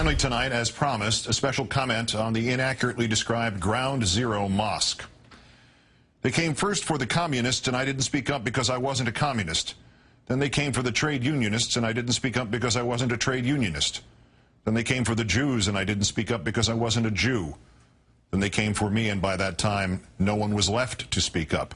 Finally tonight, as promised, a special comment on the inaccurately described Ground Zero Mosque. They came first for the communists, and I didn't speak up because I wasn't a communist. Then they came for the trade unionists, and I didn't speak up because I wasn't a trade unionist. Then they came for the Jews, and I didn't speak up because I wasn't a Jew. Then they came for me, and by that time, no one was left to speak up.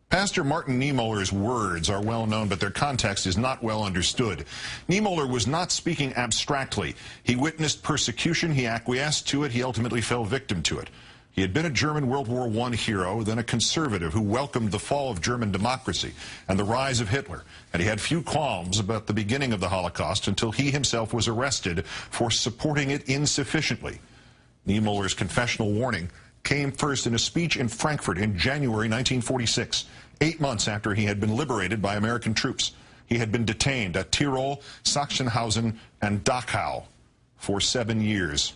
Pastor Martin Niemöller's words are well known, but their context is not well understood. Niemöller was not speaking abstractly. He witnessed persecution, he acquiesced to it, he ultimately fell victim to it. He had been a German World War I hero, then a conservative who welcomed the fall of German democracy and the rise of Hitler, and he had few qualms about the beginning of the Holocaust until he himself was arrested for supporting it insufficiently. Niemöller's confessional warning came first in a speech in Frankfurt in January 1946, 8 months after he had been liberated by American troops. He had been detained at Tyrol, Sachsenhausen, and Dachau for 7 years.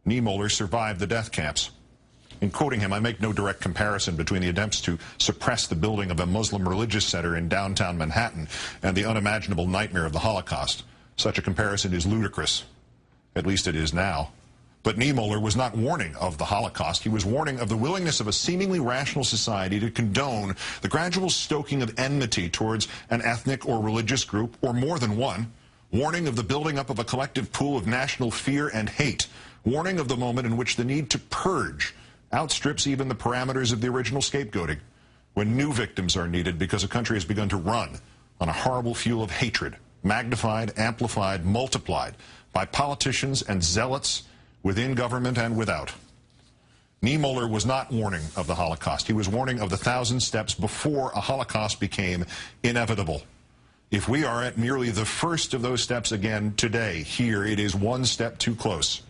Niemöller survived the death camps. In quoting him, I make no direct comparison between the attempts to suppress the building of a Muslim religious center in downtown Manhattan and the unimaginable nightmare of the Holocaust. Such a comparison is ludicrous. At least it is now. But Niemöller was not warning of the Holocaust. He was warning of the willingness of a seemingly rational society to condone the gradual stoking of enmity towards an ethnic or religious group, or more than one. Warning of the building up of a collective pool of national fear and hate. Warning of the moment in which the need to purge outstrips even the parameters of the original scapegoating. When new victims are needed because a country has begun to run on a horrible fuel of hatred, magnified, amplified, multiplied by politicians and zealots within government and without. Niemöller was not warning of the Holocaust. He was warning of the 1,000 steps before a Holocaust became inevitable. If we are at merely the first of those steps again today, here it is one step too close.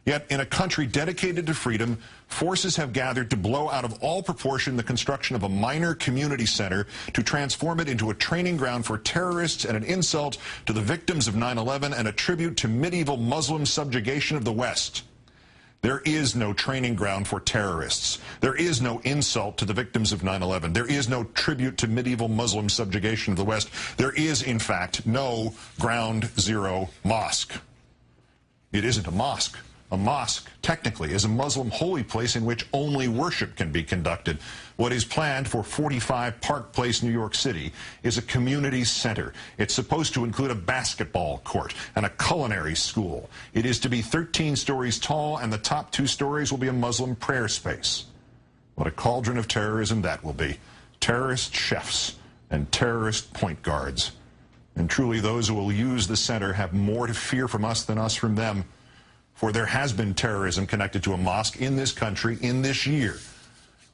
Yet in a country dedicated to freedom, forces have gathered to blow out of all proportion the construction of a minor community center to transform it into a training ground for terrorists and an insult to the victims of 9/11 and a tribute to medieval Muslim subjugation of the West. There is no training ground for terrorists. There is no insult to the victims of 9/11. There is no tribute to medieval Muslim subjugation of the West. There is, in fact, no Ground Zero Mosque. It isn't a mosque. A mosque, technically, is a Muslim holy place in which only worship can be conducted. What is planned for 45 Park Place, New York City, is a community center. It's supposed to include a basketball court and a culinary school. It is to be 13 stories tall, and the top 2 stories will be a Muslim prayer space. What a cauldron of terrorism that will be. Terrorist chefs and terrorist point guards. And truly, those who will use the center have more to fear from us than us from them. For there has been terrorism connected to a mosque in this country in this year.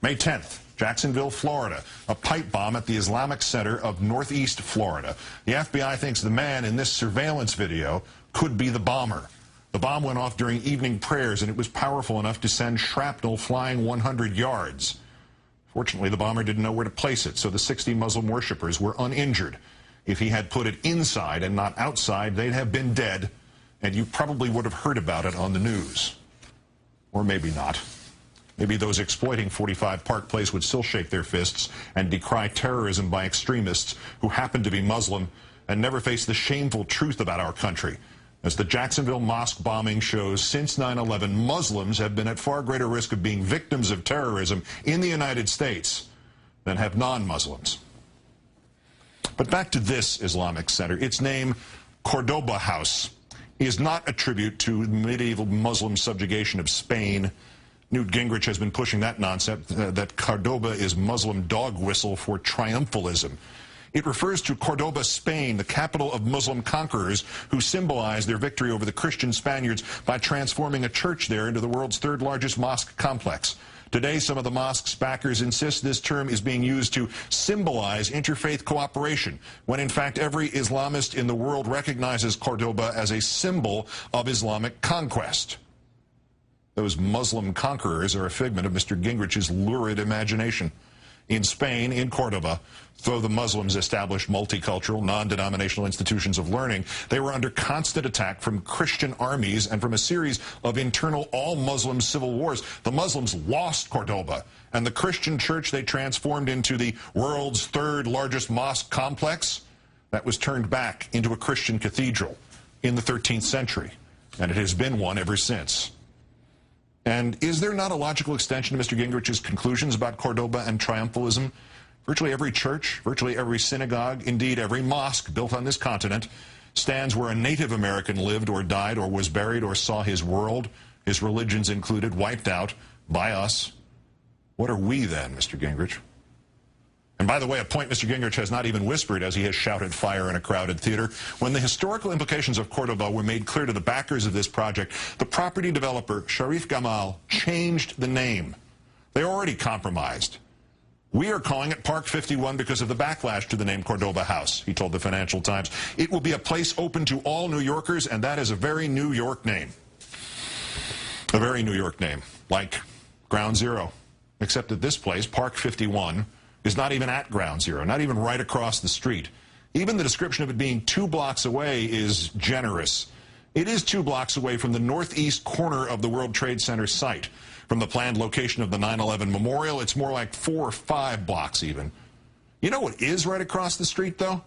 May 10th, Jacksonville, Florida, a pipe bomb at the Islamic Center of Northeast Florida. The FBI thinks the man in this surveillance video could be the bomber. The bomb went off during evening prayers, and it was powerful enough to send shrapnel flying 100 yards. Fortunately, the bomber didn't know where to place it, so the 60 Muslim worshippers were uninjured. If he had put it inside and not outside, they'd have been dead. And you probably would have heard about it on the news. Or maybe not. Maybe those exploiting 45 Park Place would still shake their fists and decry terrorism by extremists who happen to be Muslim and never face the shameful truth about our country. As the Jacksonville mosque bombing shows, since 9/11, Muslims have been at far greater risk of being victims of terrorism in the United States than have non-Muslims. But back to this Islamic center. Its name, Cordoba House, is not a tribute to medieval Muslim subjugation of Spain. Newt Gingrich has been pushing that nonsense that Cordoba is Muslim dog whistle for triumphalism. It refers to Cordoba, Spain, the capital of Muslim conquerors who symbolized their victory over the Christian Spaniards by transforming a church there into the world's 3rd largest mosque complex. Today, some of the mosque's backers insist this term is being used to symbolize interfaith cooperation, when in fact every Islamist in the world recognizes Cordoba as a symbol of Islamic conquest. Those Muslim conquerors are a figment of Mr. Gingrich's lurid imagination. In Spain, in Cordoba, though the Muslims established multicultural, non-denominational institutions of learning, they were under constant attack from Christian armies and from a series of internal all-Muslim civil wars. The Muslims lost Cordoba, and the Christian church they transformed into the world's 3rd largest mosque complex, that was turned back into a Christian cathedral. in the 13th century, and it has been one ever since. And is there not a logical extension to Mr. Gingrich's conclusions about Cordoba and triumphalism? Virtually every church, virtually every synagogue, indeed every mosque built on this continent stands where a Native American lived or died or was buried or saw his world, his religions included, wiped out by us. What are we then, Mr. Gingrich? And by the way, a point Mr. Gingrich has not even whispered as he has shouted fire in a crowded theater. When the historical implications of Cordoba were made clear to the backers of this project, the property developer, Sharif Gamal, changed the name. They already compromised. We are calling it Park 51 because of the backlash to the name Cordoba House, he told the Financial Times. It will be a place open to all New Yorkers, and that is a very New York name. A very New York name, like Ground Zero. Except that this place, Park 51, is not even at Ground Zero, not even right across the street. Even the description of it being 2 blocks away is generous. It is 2 blocks away from the northeast corner of the World Trade Center site. From the planned location of the 9/11 memorial, it's more like 4 or 5 blocks even. You know what is right across the street, though?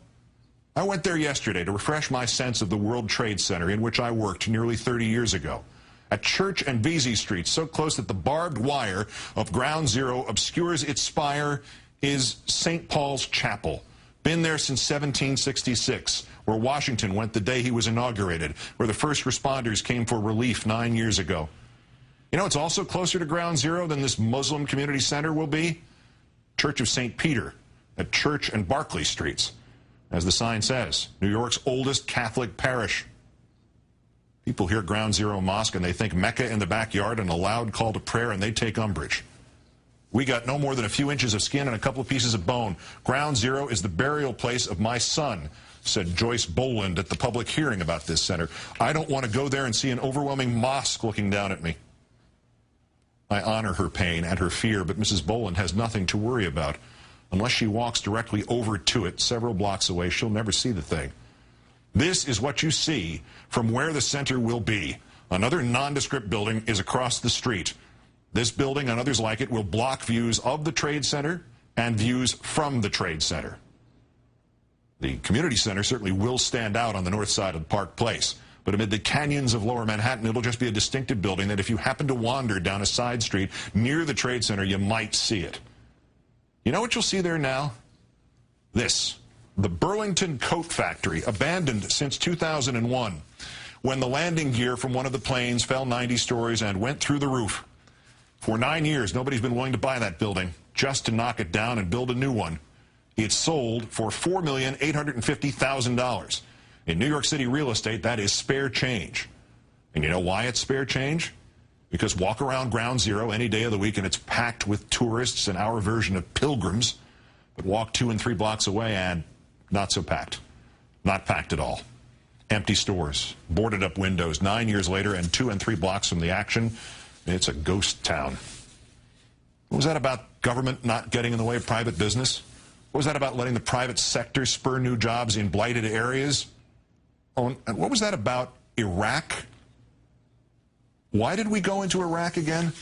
I went there yesterday to refresh my sense of the World Trade Center in which I worked nearly 30 years ago. At Church and Vesey Street, so close that the barbed wire of Ground Zero obscures its spire, is St. Paul's Chapel. Been there since 1766, where Washington went the day he was inaugurated, where the first responders came for relief 9 years ago. You know, it's also closer to Ground Zero than this Muslim community center will be. Church of St. Peter at Church and Barclay Streets. As the sign says, New York's oldest Catholic parish. People hear Ground Zero Mosque and they think Mecca in the backyard and a loud call to prayer, and they take umbrage. We got no more than a few inches of skin and a couple of pieces of bone. Ground Zero is the burial place of my son, said Joyce Boland at the public hearing about this center. I don't want to go there and see an overwhelming mosque looking down at me. I honor her pain and her fear, but Mrs. Boland has nothing to worry about. Unless she walks directly over to it several blocks away, she'll never see the thing. This is what you see from where the center will be. Another nondescript building is across the street. This building and others like it will block views of the Trade Center and views from the Trade Center. The community center certainly will stand out on the north side of Park Place, but amid the canyons of lower Manhattan, it'll just be a distinctive building that if you happen to wander down a side street near the Trade Center, you might see it. You know what you'll see there now? This, the Burlington Coat Factory, abandoned since 2001, when the landing gear from one of the planes fell 90 stories and went through the roof. For 9 years, nobody's been willing to buy that building just to knock it down and build a new one. It sold for $4,850,000. In New York City real estate, that is spare change. And you know why it's spare change? Because walk around Ground Zero any day of the week and it's packed with tourists and our version of pilgrims. But walk 2 and 3 blocks away and not so packed. Not packed at all. Empty stores, boarded up windows. 9 years later and 2 and 3 blocks from the action, it's a ghost town. What was that about government not getting in the way of private business? What was that about letting the private sector spur new jobs in blighted areas? Oh, and what was that about Iraq? Why did we go into Iraq again?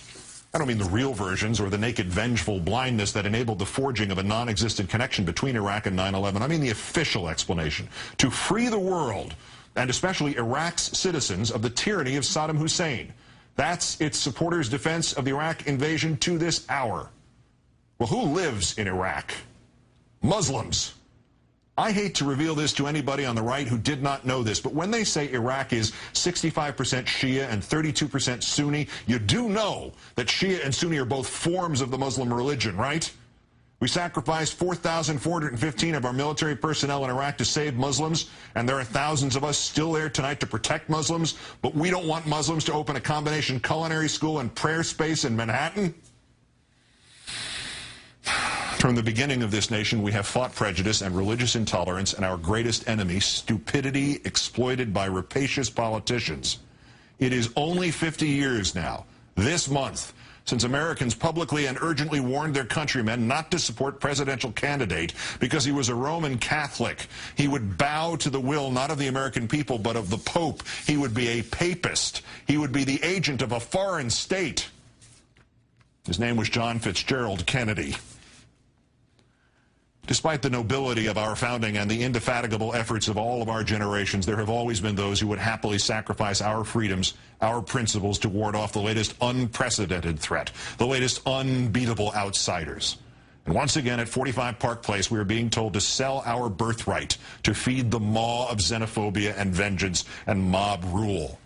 I don't mean the real versions or the naked vengeful blindness that enabled the forging of a non-existent connection between Iraq and 9/11. I mean the official explanation. To free the world, and especially Iraq's citizens, of the tyranny of Saddam Hussein. That's its supporters' defense of the Iraq invasion to this hour. Well, who lives in Iraq? Muslims. I hate to reveal this to anybody on the right who did not know this, but when they say Iraq is 65% Shia and 32% Sunni, you do know that Shia and Sunni are both forms of the Muslim religion, right? We sacrificed 4,415 of our military personnel in Iraq to save Muslims, and there are thousands of us still there tonight to protect Muslims, but we don't want Muslims to open a combination culinary school and prayer space in Manhattan? From the beginning of this nation, we have fought prejudice and religious intolerance, and our greatest enemy, stupidity exploited by rapacious politicians. It is only 50 years now, this month, since Americans publicly and urgently warned their countrymen not to support presidential candidate because he was a Roman Catholic. He would bow to the will not of the American people, but of the Pope. He would be a papist. He would be the agent of a foreign state. His name was John Fitzgerald Kennedy. Despite the nobility of our founding and the indefatigable efforts of all of our generations, there have always been those who would happily sacrifice our freedoms, our principles, to ward off the latest unprecedented threat, the latest unbeatable outsiders. And once again, at 45 Park Place, we are being told to sell our birthright to feed the maw of xenophobia and vengeance and mob rule.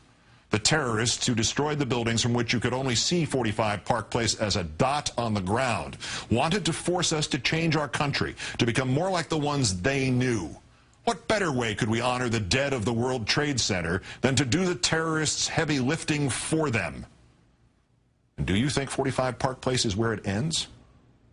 The terrorists who destroyed the buildings from which you could only see 45 Park Place as a dot on the ground wanted to force us to change our country, to become more like the ones they knew. What better way could we honor the dead of the World Trade Center than to do the terrorists' heavy lifting for them? And do you think 45 Park Place is where it ends?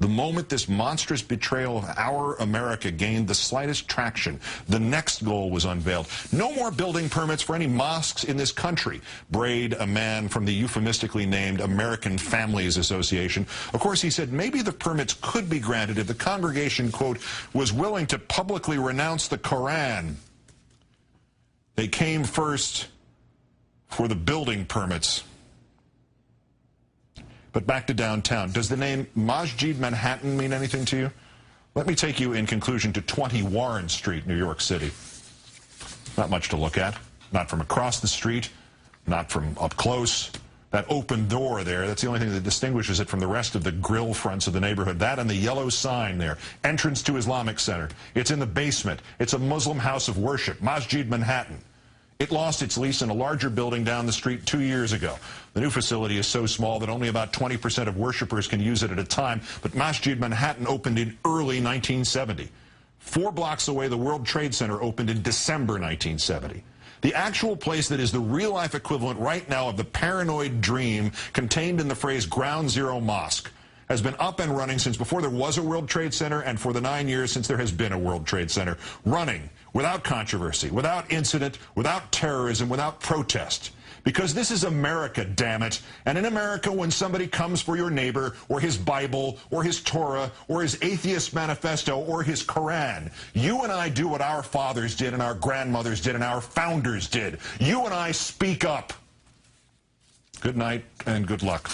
The moment this monstrous betrayal of our America gained the slightest traction, the next goal was unveiled. No more building permits for any mosques in this country, brayed a man from the euphemistically named American Families Association. Of course, he said maybe the permits could be granted if the congregation, quote, was willing to publicly renounce the Koran. They came first for the building permits. But back to downtown. Does the name Masjid Manhattan mean anything to you? Let me take you in conclusion to 20 Warren Street, New York City. Not much to look at. Not from across the street. Not from up close. That open door there, that's the only thing that distinguishes it from the rest of the grill fronts of the neighborhood. That and the yellow sign there. Entrance to Islamic Center. It's in the basement. It's a Muslim house of worship. Masjid Manhattan. It lost its lease in a larger building down the street 2 years ago. The new facility is so small that only about 20% of worshipers can use it at a time, but Masjid Manhattan opened in early 1970. 4 blocks away, the World Trade Center opened in December 1970. The actual place that is the real-life equivalent right now of the paranoid dream contained in the phrase Ground Zero Mosque has been up and running since before there was a World Trade Center and for the 9 years since there has been a World Trade Center, running without controversy, without incident, without terrorism, without protest. Because this is America, damn it. And in America, when somebody comes for your neighbor, or his Bible, or his Torah, or his atheist manifesto, or his Koran, you and I do what our fathers did, and our grandmothers did, and our founders did. You and I speak up. Good night, and good luck.